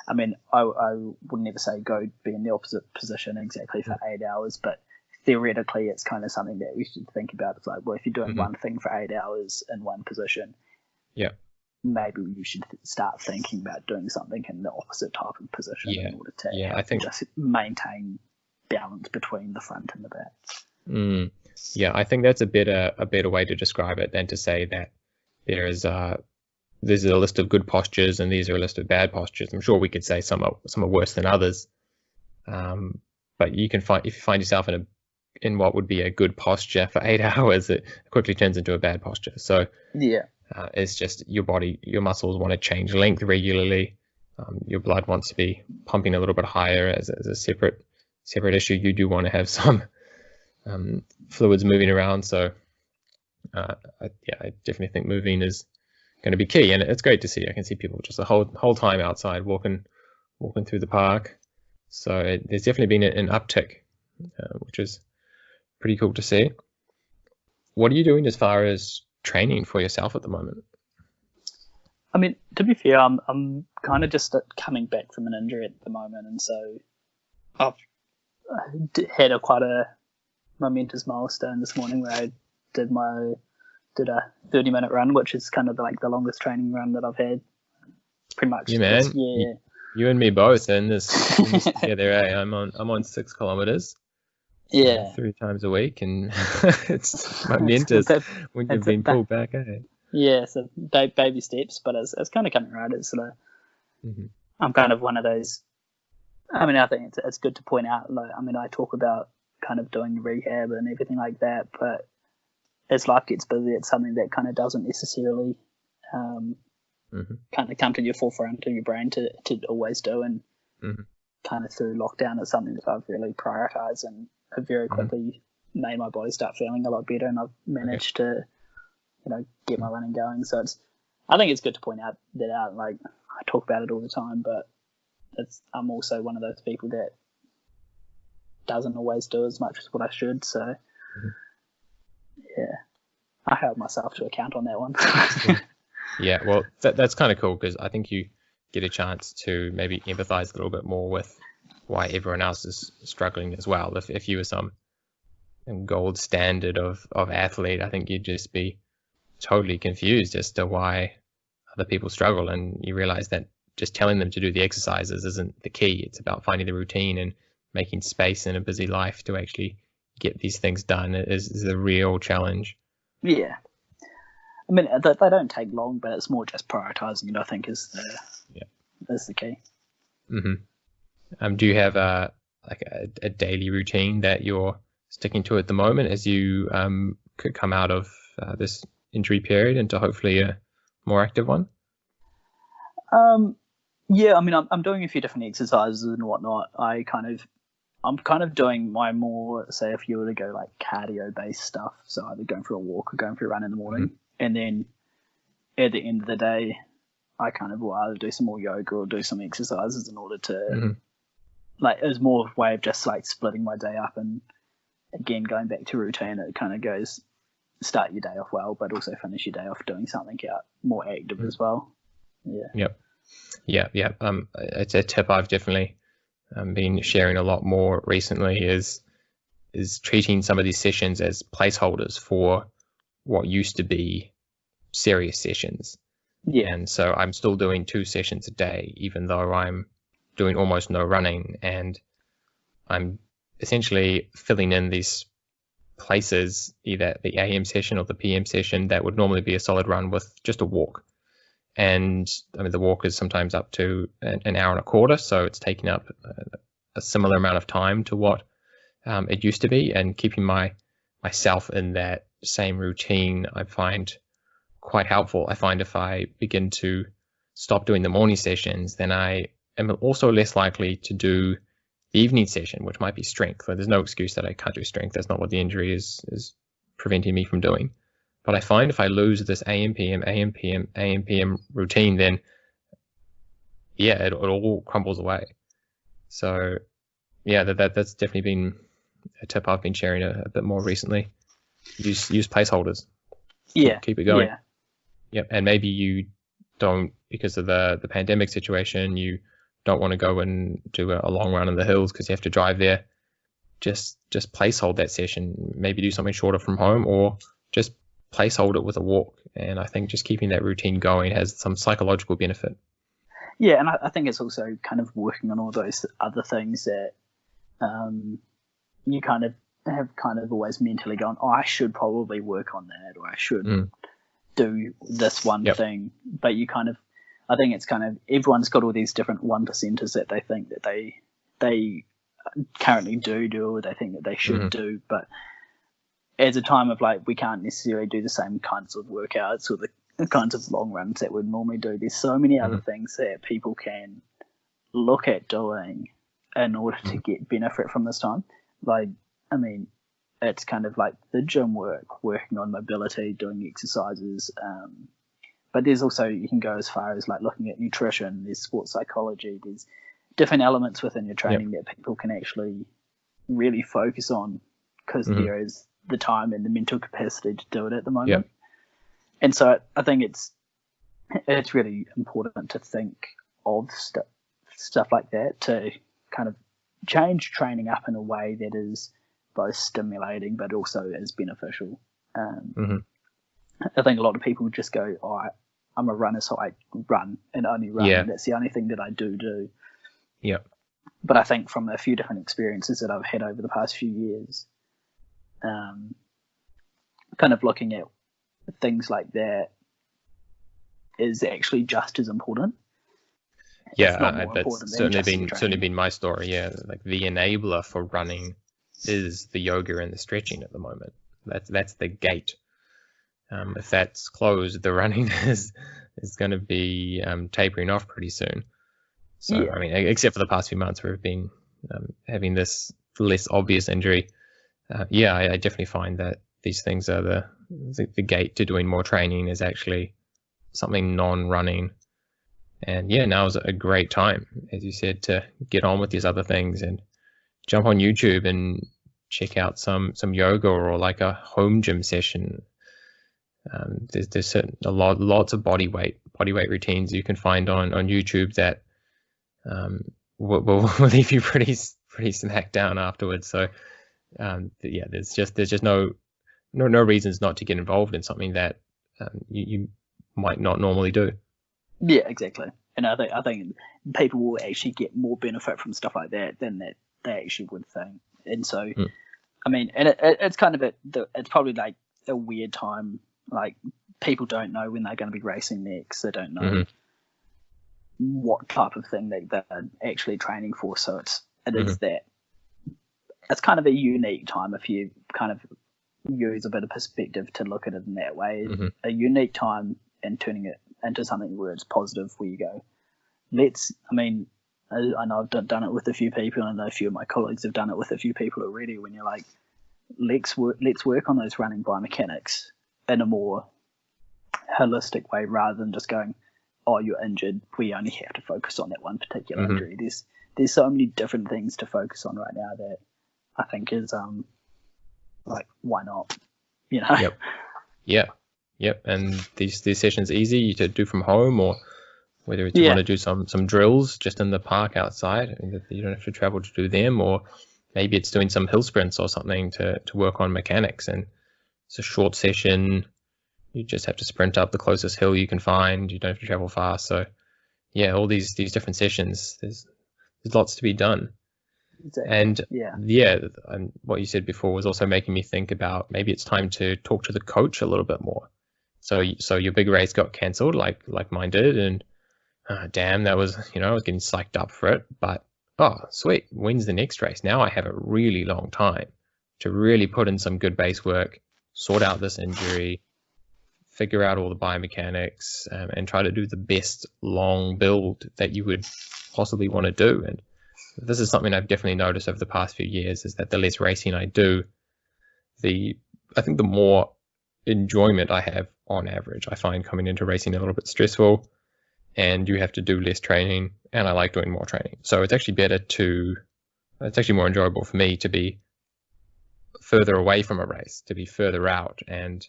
I mean, I would never say go be in the opposite position exactly for 8 hours, but theoretically, it's kind of something that we should think about. It's like, well, if you're doing one thing for 8 hours in one position, maybe you should start thinking about doing something in the opposite type of position in order to I think just maintain balance between the front and the back. Yeah, I think that's a better way to describe it than to say that there's a list of good postures and these are a list of bad postures. I'm sure we could say some are worse than others, but you can if you find yourself in what would be a good posture for 8 hours, it quickly turns into a bad posture. So it's just your body, your muscles want to change length regularly. Your blood wants to be pumping a little bit higher as a separate issue. You do want to have some fluids moving around. So I definitely think moving is going to be key, and it's great to see. I can see people just the whole time outside walking through the park. So there's definitely been an uptick, which is pretty cool to see. What are you doing as far as training for yourself at the moment? I mean, to be fair, I'm kind of just coming back from an injury at the moment, and so I've had quite a momentous milestone this morning where I did a 30-minute run, which is kind of like the longest training run that I've had pretty much this year. You and me both, and this together. I'm on 6 kilometers. 3 times a week, and it's momentous when you've been pulled back. Yeah, so baby steps, but it's kind of coming right. It's sort of I'm kind of one of those. I mean, I think it's good to point out. Like, I mean, I talk about kind of doing rehab and everything like that, but as life gets busy, it's something that kind of doesn't necessarily kind of come to your forefront of your brain to always do, and kind of through lockdown, it's something that I've really prioritized, and I've very quickly made my body start feeling a lot better, and I've managed to, get my running going. So I think it's good to point out that out. Like, I talk about it all the time, but I'm also one of those people that doesn't always do as much as what I should. So I held myself to account on that one. Yeah, well, that's kind of cool, because I think you get a chance to maybe empathize a little bit more with why everyone else is struggling as well. If you were some gold standard of athlete, I think you'd just be totally confused as to why other people struggle, and you realize that just telling them to do the exercises isn't the key. It's about finding the routine and making space in a busy life to actually get these things done is the real challenge. Yeah. I mean, they don't take long, but it's more just prioritizing it, I think, is the key. Do you have a daily routine that you're sticking to at the moment as you could come out of this injury period into hopefully a more active one? Yeah, I mean, I'm doing a few different exercises and whatnot. I kind of I'm kind of doing my more, say, if you were to go like cardio based stuff, so either going for a walk or going for a run in the morning, and then at the end of the day, I kind of will either do some more yoga or do some exercises in order to, like, it was more of a way of just like splitting my day up, and again, going back to routine, it kind of goes start your day off well, but also finish your day off doing something out more active as well. Yeah. It's a tip I've definitely been sharing a lot more recently is treating some of these sessions as placeholders for what used to be serious sessions. And so I'm still doing 2 sessions a day, even though I'm doing almost no running, and I'm essentially filling in these places, either the AM session or the PM session, that would normally be a solid run with just a walk. And I mean, the walk is sometimes up to an hour and a quarter, so it's taking up a similar amount of time to what it used to be, and keeping myself in that same routine I find quite helpful. I find if I begin to stop doing the morning sessions, then I am also less likely to do the evening session, which might be strength. There's no excuse that I can't do strength. That's not what the injury is preventing me from doing. But I find if I lose this AM PM routine, then it all crumbles away. So that's definitely been a tip I've been sharing a bit more recently. Use placeholders. Keep it going. Yep. And maybe you don't, because of the pandemic situation, you don't want to go and do a long run in the hills because you have to drive there. Just placehold that session. Maybe do something shorter from home, or just placehold it with a walk. And I think just keeping that routine going has some psychological benefit. Yeah, and I think it's also kind of working on all those other things that you kind of have kind of always mentally gone, oh, I should probably work on that, or I should do this one thing. But you kind of, I think it's kind of, everyone's got all these different 1%ers that they think that they currently do, or they think that they should do. But as a time of like, we can't necessarily do the same kinds of workouts or the kinds of long runs that we'd normally do. There's so many other things that people can look at doing in order to get benefit from this time. Like, I mean, it's kind of like the gym work, working on mobility, doing exercises. But there's also, you can go as far as like looking at nutrition, there's sports psychology, there's different elements within your training that people can actually really focus on, because there is the time and the mental capacity to do it at the moment. And so I think it's really important to think of stuff like that, to kind of change training up in a way that is both stimulating but also is beneficial. I think a lot of people just go, oh, I'm a runner, so I run and only run. And that's the only thing that I do. But I think from a few different experiences that I've had over the past few years, kind of looking at things like that is actually just as important. That's certainly been my story. Like the enabler for running is the yoga and the stretching at the moment. That's the gate. If that's closed, the running is going to be tapering off pretty soon. So I mean, except for the past few months where we've been having this less obvious injury, I definitely find that these things are the gate to doing more training is actually something non-running. And now is a great time, as you said, to get on with these other things and jump on YouTube and check out some yoga or like a home gym session. There's lots of body weight routines you can find on YouTube that will leave you pretty smacked down afterwards. So there's just no reasons not to get involved in something that you might not normally do. Yeah, exactly. And I think people will actually get more benefit from stuff like that than that they actually would think. And so, I mean, and it's kind of it's probably like a weird time. Like, people don't know when they're going to be racing next. They don't know what type of thing they're actually training for. So it is that. It's kind of a unique time if you kind of use a bit of perspective to look at it in that way. A unique time, and turning it into something where it's positive, where you go, I know I've done it with a few people, and I know a few of my colleagues have done it with a few people already. When you're like, let's work on those running biomechanics in a more holistic way, rather than just going, oh, you're injured, we only have to focus on that one particular injury. There's so many different things to focus on right now that I think is like, why not? You know? Yep. And these sessions are easy to do from home, or whether it's you want to do some drills just in the park outside, and you don't have to travel to do them, or maybe it's doing some hill sprints or something to work on mechanics. And it's a short session. You just have to sprint up the closest hill you can find. You don't have to travel fast. So yeah, all these different sessions, there's lots to be done. Exactly. And what you said before was also making me think about maybe it's time to talk to the coach a little bit more. So your big race got cancelled, like mine did, and damn, that was, I was getting psyched up for it. But oh, sweet, when's the next race? Now I have a really long time to really put in some good base work, sort out this injury, figure out all the biomechanics, and try to do the best long build that you would possibly want to do. And this is something I've definitely noticed over the past few years, is that the less racing I do, I think the more enjoyment I have on average. I find coming into racing a little bit stressful, and you have to do less training, and I like doing more training. So it's actually it's actually more enjoyable for me to be further away from a race, to be further out, and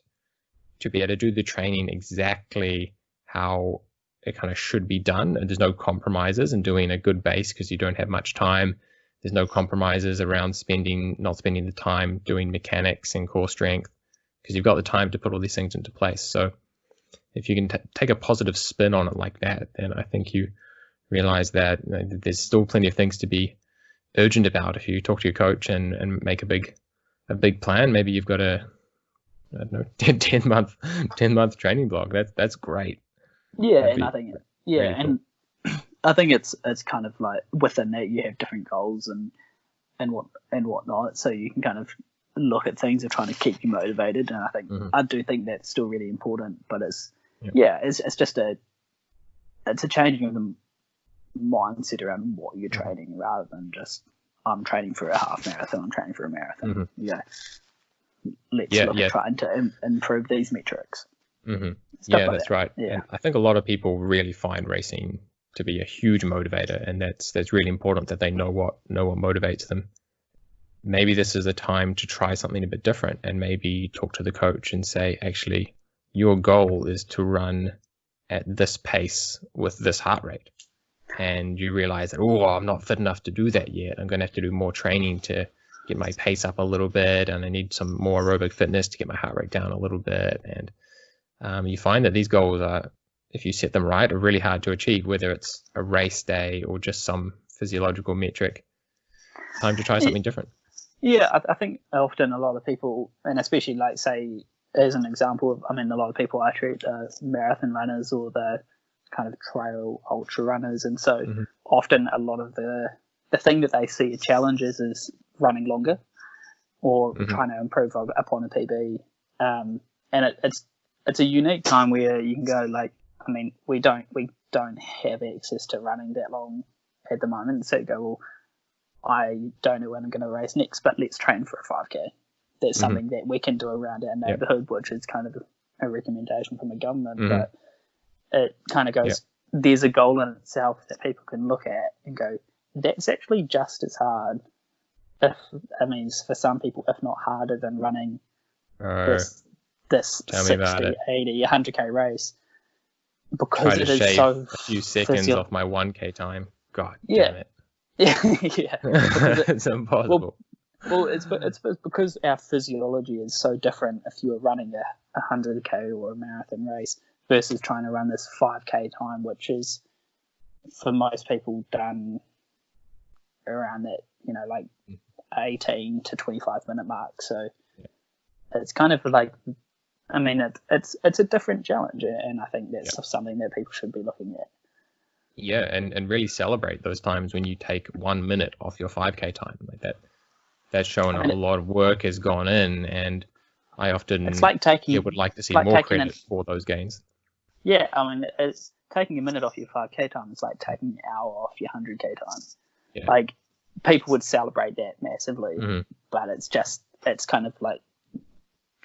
to be able to do the training exactly how it kind of should be done. And there's no compromises in doing a good base because you don't have much time. There's no compromises around not spending the time doing mechanics and core strength, because you've got the time to put all these things into place. So if you can take a positive spin on it like that, then I think you realize that there's still plenty of things to be urgent about. If you talk to your coach and make a big plan, maybe you've got a 10 month training block. That's great. Yeah, and I think really cool. And I think it's kind of like within that you have different goals and whatnot, so you can kind of look at things of trying to keep you motivated. And I think I do think that's still really important. But it's just it's a changing of the mindset around what you're training, rather than just I'm training for a half marathon, I'm training for a marathon. Let's look at trying to improve these metrics. That's right. Yeah. And I think a lot of people really find racing to be a huge motivator, and that's really important that they know what motivates them. Maybe this is a time to try something a bit different, and maybe talk to the coach and say, actually, your goal is to run at this pace with this heart rate. And you realize that, I'm not fit enough to do that yet. I'm going to have to do more training to get my pace up a little bit, and I need some more aerobic fitness to get my heart rate down a little bit. And you find that these goals are, if you set them right, are really hard to achieve, whether it's a race day or just some physiological metric. Time to try something different. Yeah, I think often a lot of people, and especially like say as an example, a lot of people I treat marathon runners or the kind of trail ultra runners, and so often a lot of the thing that they see as challenges is running longer or trying to improve upon a PB, and it's a unique time where you can go like, we don't have access to running that long at the moment, so you go, well, I don't know when I'm going to race next, but let's train for a 5K. That's something that we can do around our neighbourhood, which is kind of a recommendation from the government. But it kind of goes, there's a goal in itself that people can look at and go, that's actually just as hard, for some people, if not harder than running this 60, 80, 100K race. Because it is so a few seconds off my 1K time. God damn it. Yeah. It's impossible. Well, it's because our physiology is so different if you were running a 100K or a marathon race versus trying to run this 5K time, which is for most people done around that, like 18 to 25 minute mark. So it's kind of like, it's a different challenge, and I think that's something that people should be looking at. Yeah, and really celebrate those times when you take 1 minute off your 5K time. Like that. That's showing a lot of work has gone in, and I often would like to see more credit for those gains. Yeah, I mean, it's taking a minute off your 5K time. It's like taking an hour off your 100K time. Yeah. Like, people would celebrate that massively, Mm-hmm. but it's kind of like,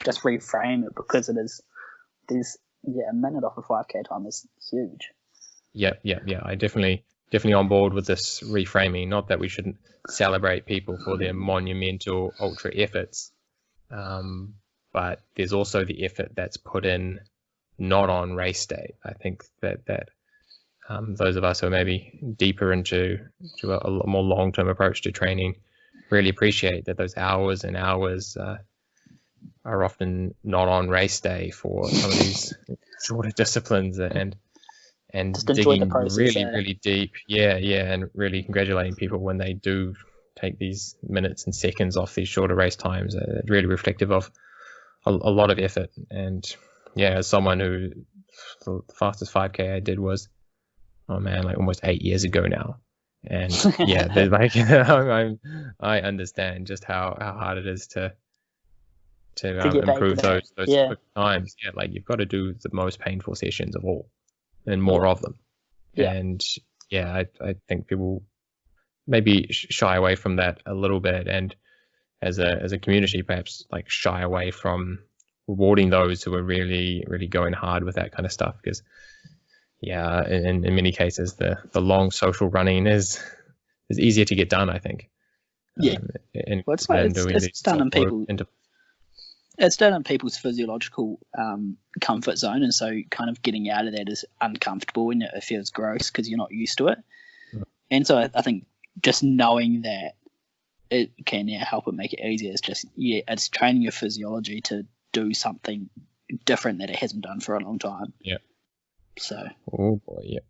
just reframe it, because a minute off a 5K time is huge. Yeah. I definitely on board with this reframing. Not that we shouldn't celebrate people for their monumental ultra efforts, but there's also the effort that's put in not on race day. I think that those of us who are maybe deeper into a more long-term approach to training really appreciate that those hours and hours are often not on race day for some of these shorter disciplines, and Just enjoy the digging process. really deep. Yeah, and really congratulating people when they do take these minutes and seconds off these shorter race times. Really reflective of a lot of effort. And yeah, as someone who, the fastest 5K I did was, oh man, like almost 8 years ago now. And yeah, like I understand just how hard it is to get back improve to that. those Yeah. quick times. Yeah, like you've got to do the most painful sessions of all, and more of them. Yeah. And yeah, I think people maybe shy away from that a little bit, and as a community, perhaps like shy away from rewarding those who are really going hard with that kind of stuff, because yeah, in many cases the long social running is easier to get done, I think. Yeah. Well, it's like it's done in people. It's done in people's physiological comfort zone, and so kind of getting out of that is uncomfortable and it feels gross because you're not used to it. And so I think just knowing that it can help it make it easier. It's just it's training your physiology to do something different that it hasn't done for a long time. Yeah. So. Oh boy, yeah.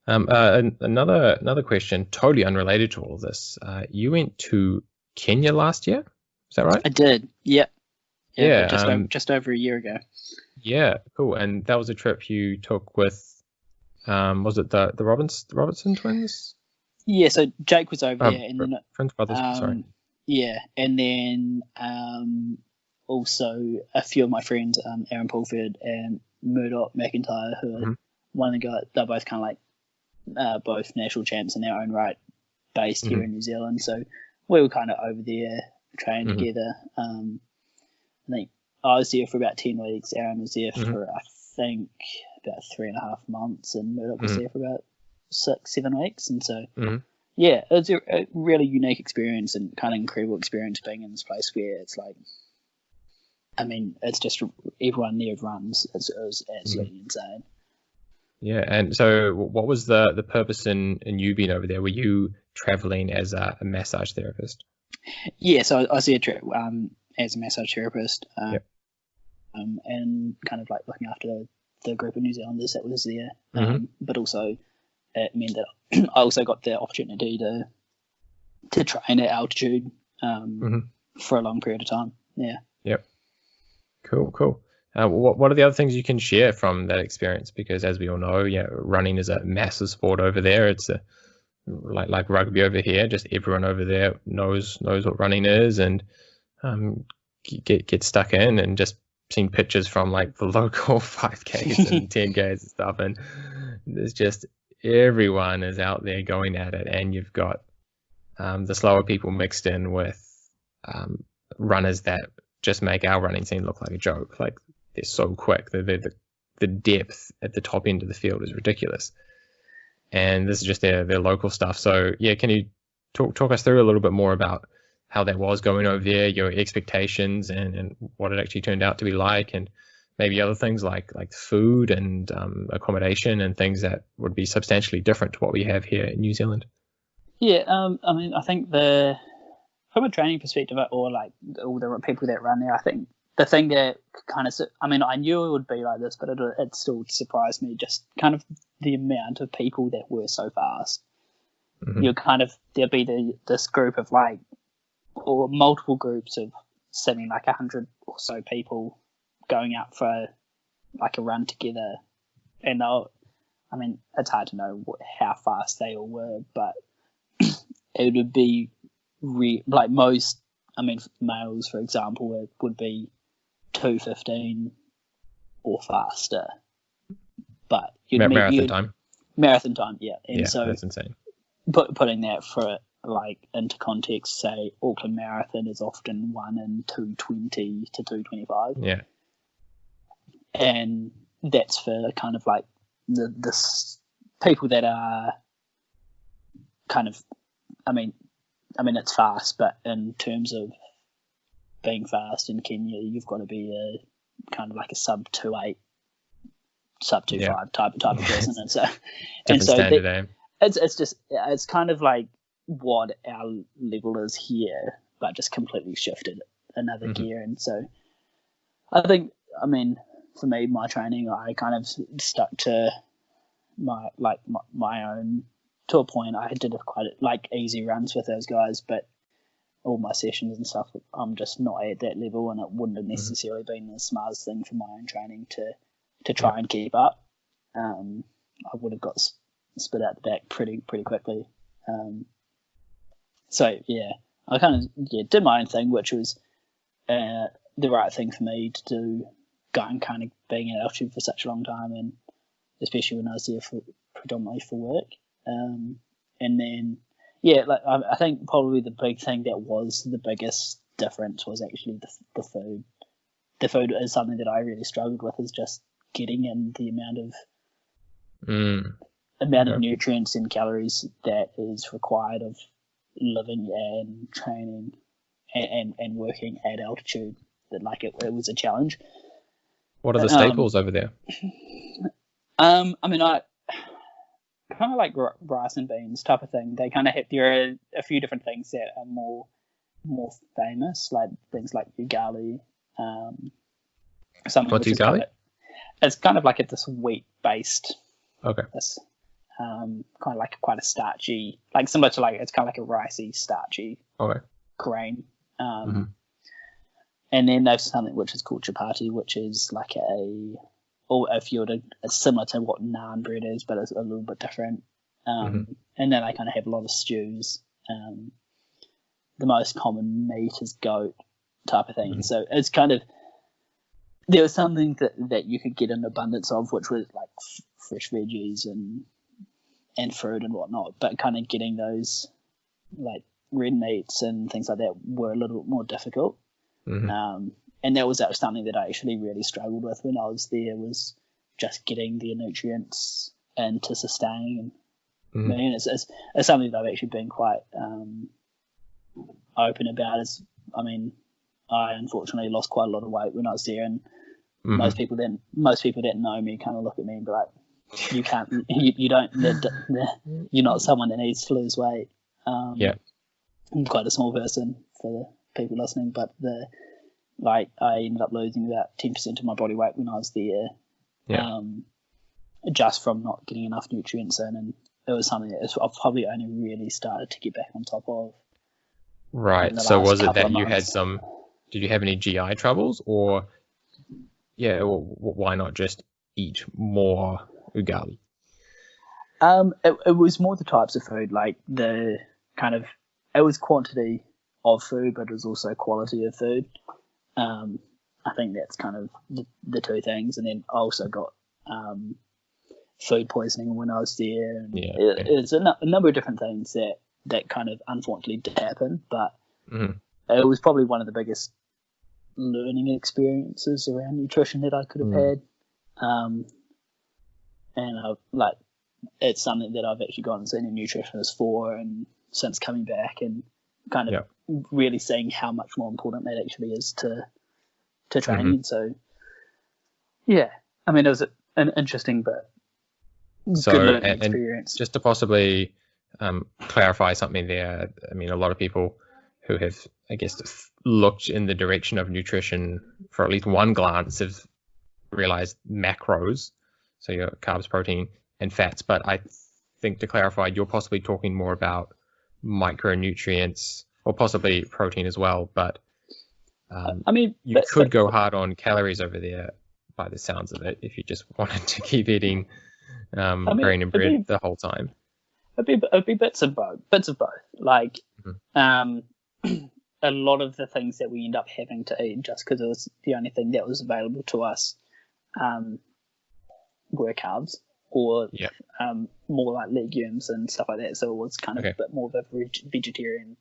Another question, totally unrelated to all of this. You went to Kenya last year, is that right? I did. Yep. Yeah. Just over a year ago. Yeah, cool. And that was a trip you took with, was it the Robertson twins? Yeah. So Jake was over there, and then twins brothers. Sorry. Yeah, and then also a few of my friends, Aaron Pulford and Murdoch McIntyre, who are one of the guys. They're both kind of like both national champs in their own right, based here in New Zealand. So we were kind of over there training together. I think I was there for about 10 weeks. Aaron was there for, I think, about 3.5 months, and Murdoch was there for about 6-7 weeks. And so, yeah, it was a really unique experience and kind of incredible experience being in this place where it's like, I mean, it's just everyone there runs. It was absolutely insane. Yeah, and so what was the purpose in you being over there? Were you traveling as a massage therapist? Yeah, so I was there as a massage therapist, and kind of like looking after the group of New Zealanders that was there. But also it meant that I also got the opportunity to train at altitude for a long period of time. Yeah. Yep. Cool. What are the other things you can share from that experience? Because as we all know, running is a massive sport over there. It's like rugby over here. Just everyone over there knows what running is, and get stuck in, and just seen pictures from like the local 5Ks and 10Ks and stuff, and there's just everyone is out there going at it, and you've got the slower people mixed in with runners that just make our running scene look like a joke. Like, they're so quick. The depth at the top end of the field is ridiculous, and this is just their local stuff. So yeah, can you talk us through a little bit more about how that was going over there, your expectations, and what it actually turned out to be like, and maybe other things like food and accommodation and things that would be substantially different to what we have here in New Zealand? Yeah, I mean, I think from a training perspective, or like all the people that run there, I think the thing that kind of, I mean, I knew it would be like this, but it still surprised me, just kind of the amount of people that were so fast. You're kind of, there'll be this group of like, or multiple groups of something like 100 or so people going out for like a run together, and I mean, it's hard to know how fast they all were, but it would be like most, I mean, males, for example, it would be 2:15 or faster. Marathon time. Marathon time, yeah. And Yeah, so that's insane. putting that for like into context, say Auckland Marathon is often won in 2:20 to 2:25. Yeah. And that's for kind of like the people that are kind of, I mean it's fast, but in terms of being fast in Kenya, you've got to be a kind of like a sub 2:8, sub 2:5 type of person, and so standard aim. It's kind of like what our level is here, but just completely shifted another gear. And so I think, I mean, for me, my training, I kind of stuck to my own, to a point. I did quite like easy runs with those guys, but all my sessions and stuff, I'm just not at that level, and it wouldn't have necessarily been the smartest thing for my own training to try and keep up. I would have got spit out the back pretty quickly. So yeah, I kind of did my own thing, which was the right thing for me to do, going kind of being at altitude for such a long time, and especially when I was there predominantly for work. And then like I think probably the big thing that was the biggest difference was actually the food. The food is something that I really struggled with, is just getting in the amount of nutrients and calories that is required of living and training and working at altitude. That like it was a challenge. What are the staples over there? I mean, I kind of like rice and beans type of thing. They kind of there are a few different things that are more famous, like things like ugali. What's ugali? It's kind of like this wheat based. Okay. This kind of like quite a starchy, like similar to like, it's kind of like a ricey starchy grain. And then there's something which is called chapati, which is like it's similar to what naan bread is, but it's a little bit different. And then I kind of have a lot of stews. The most common meat is goat type of thing. And so it's kind of, there was something that you could get in abundance of, which was like fresh veggies and fruit and whatnot, but kind of getting those like red meats and things like that were a little bit more difficult. And that was something that I actually really struggled with when I was there, was just getting the nutrients and to sustain me. And it's something that I've actually been quite open about. I mean, I unfortunately lost quite a lot of weight when I was there, and most people that know me kind of look at me and be like, you can't, you're not someone that needs to lose weight. I'm quite a small person for the people listening, but I ended up losing about 10% of my body weight when I was there, just from not getting enough nutrients in, and it was something that I've probably only really started to get back on top of. Right. So was it that you had did you have any GI troubles, or why not just eat more ugali? It was more the types of food, like the kind of, it was quantity of food, but it was also quality of food. I think that's kind of the two things. And then I also got food poisoning when I was there. And it's a number of different things that kind of unfortunately did happen, but it was probably one of the biggest learning experiences around nutrition that I could have had. And it's something that I've actually gone and seen a nutritionist for, and since coming back and kind of really seeing how much more important that actually is to training. So I mean, it was an interesting but good learning experience. Just to possibly clarify something there, I mean, a lot of people who have, I guess, looked in the direction of nutrition for at least one glance have realized macros, so your carbs, protein, and fats. But I think, to clarify, you're possibly talking more about micronutrients, or possibly protein as well. But I mean, you could go hard on calories over there, by the sounds of it, if you just wanted to keep eating grain and bread the whole time. It'd be bits of both. Like a lot of the things that we end up having to eat, just because it was the only thing that was available to us, were carbs. or Yeah. more like legumes and stuff like that. So it was kind of a bit more of a vegetarian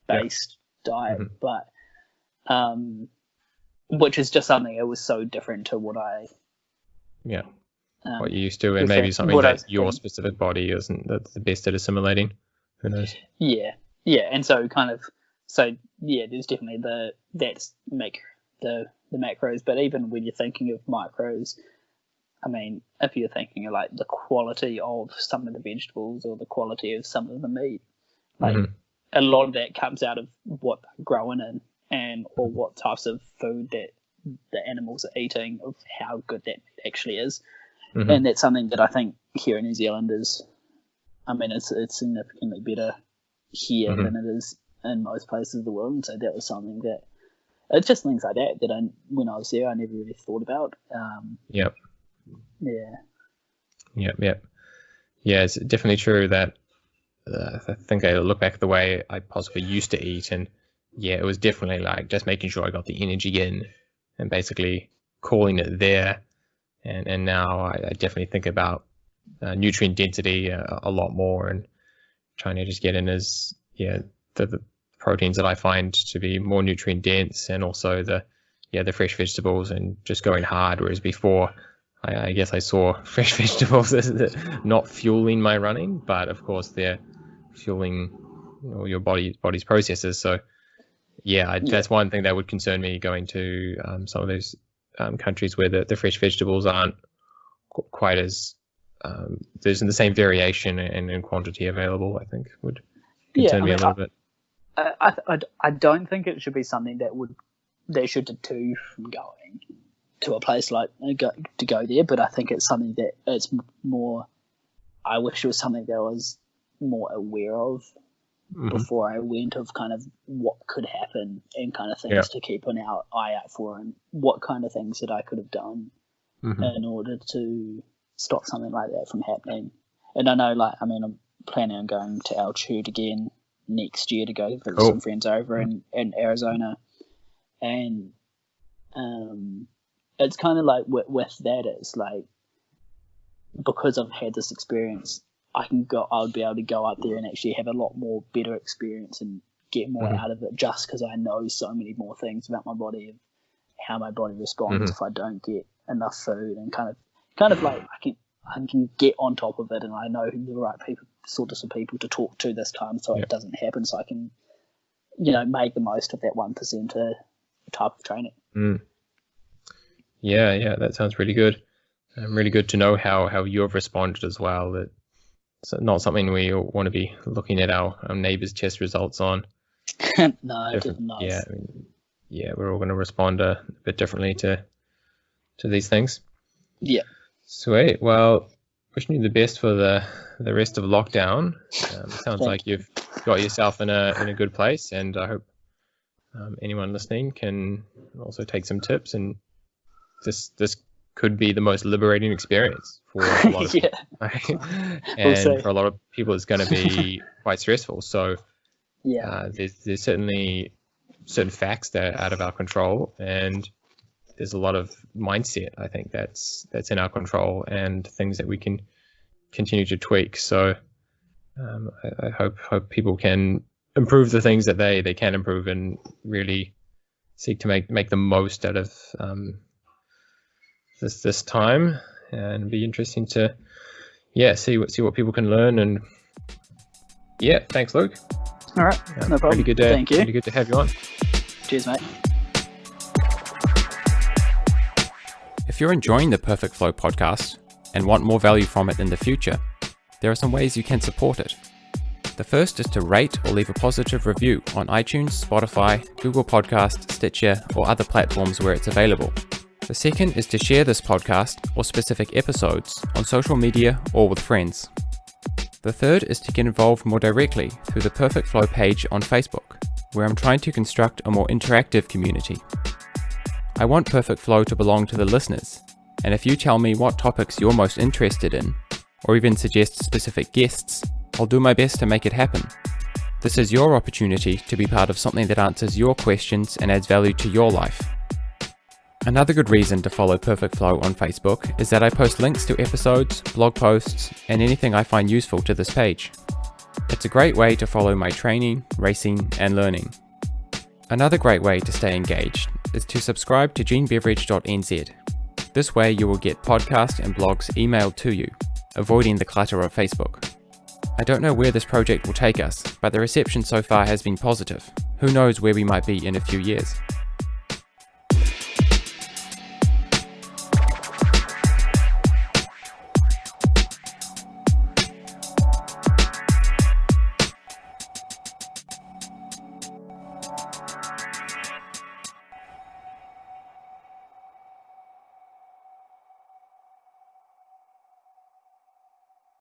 based diet, but which is just something that was so different to what I what you're used to, and maybe something that your specific body isn't the best at assimilating. Who knows? Yeah, and so there's definitely the macros, but even when you're thinking of micros, I mean, if you're thinking of like the quality of some of the vegetables or the quality of some of the meat, like a lot of that comes out of what they're growing in, and or what types of food that the animals are eating, of how good that actually is. And that's something that I think here in New Zealand is, I mean, it's significantly better here than it is in most places of the world. And so that was something that, it's just things like that when I was there, I never really thought about. Yeah, it's definitely true that I think I look back at the way I possibly used to eat, and it was definitely like just making sure I got the energy in and basically calling it there. And now I definitely think about nutrient density a lot more, and trying to just get in as the proteins that I find to be more nutrient dense, and also the fresh vegetables, and just going hard. Whereas before, I guess I saw fresh vegetables as not fueling my running, but of course they're fueling your body's processes. So that's one thing that would concern me, going to some of those countries where the fresh vegetables aren't quite as there's the same variation and quantity available. I think would concern me a little bit. I don't think it should be something that should deter you from going to a place like to go there, but I think it's something that it's more, I wish it was something that I was more aware of before I went, of kind of what could happen and kind of things to keep an eye out for, and what kind of things that I could have done in order to stop something like that from happening. And I know, I'm planning on going to altitude again next year to go visit some friends over in Arizona, and it's kind of like with that, it's like, because I've had this experience, I would be able to go up there and actually have a lot more better experience and get more out of it, just because I know so many more things about my body, and how my body responds if I don't get enough food, and kind of like I can get on top of it, and I know who the right sorts of people to talk to this time, so it doesn't happen, so I can make the most of that 1% type of training. That sounds really good. Really good to know how you've responded as well. That it's not something we want to be looking at our neighbours' test results on. No, it didn't. Nice. We're all going to respond a bit differently to these things. Yeah. Sweet. Well, wishing you the best for the rest of lockdown. Sounds like you've got yourself in a good place, and I hope anyone listening can also take some tips, and this could be the most liberating experience for a lot of people. And for a lot of people, it's going to be quite stressful. So there's certainly certain facts that are out of our control, and there's a lot of mindset, I think, that's in our control, and things that we can continue to tweak. So I hope people can improve the things that they can improve, and really seek to make the most out of this time, and be interesting to see what people can learn. And thanks, Luke. All right, no problem. Pretty good. Thank you. Pretty good to have you on. Cheers, mate. If you're enjoying the Perfect Flow podcast and want more value from it in the future, there are some ways you can support it. The first is to rate or leave a positive review on iTunes, Spotify, Google Podcasts, Stitcher, or other platforms where it's available. The second is to share this podcast or specific episodes on social media or with friends. The third is to get involved more directly through the Perfect Flow page on Facebook, where I'm trying to construct a more interactive community. I want Perfect Flow to belong to the listeners, and if you tell me what topics you're most interested in, or even suggest specific guests, I'll do my best to make it happen. This is your opportunity to be part of something that answers your questions and adds value to your life. Another good reason to follow Perfect Flow on Facebook is that I post links to episodes, blog posts, and anything I find useful to this page. It's a great way to follow my training, racing, and learning. Another great way to stay engaged is to subscribe to beveridge.nz. This way you will get podcasts and blogs emailed to you, avoiding the clutter of Facebook. I don't know where this project will take us, but the reception so far has been positive. Who knows where we might be in a few years.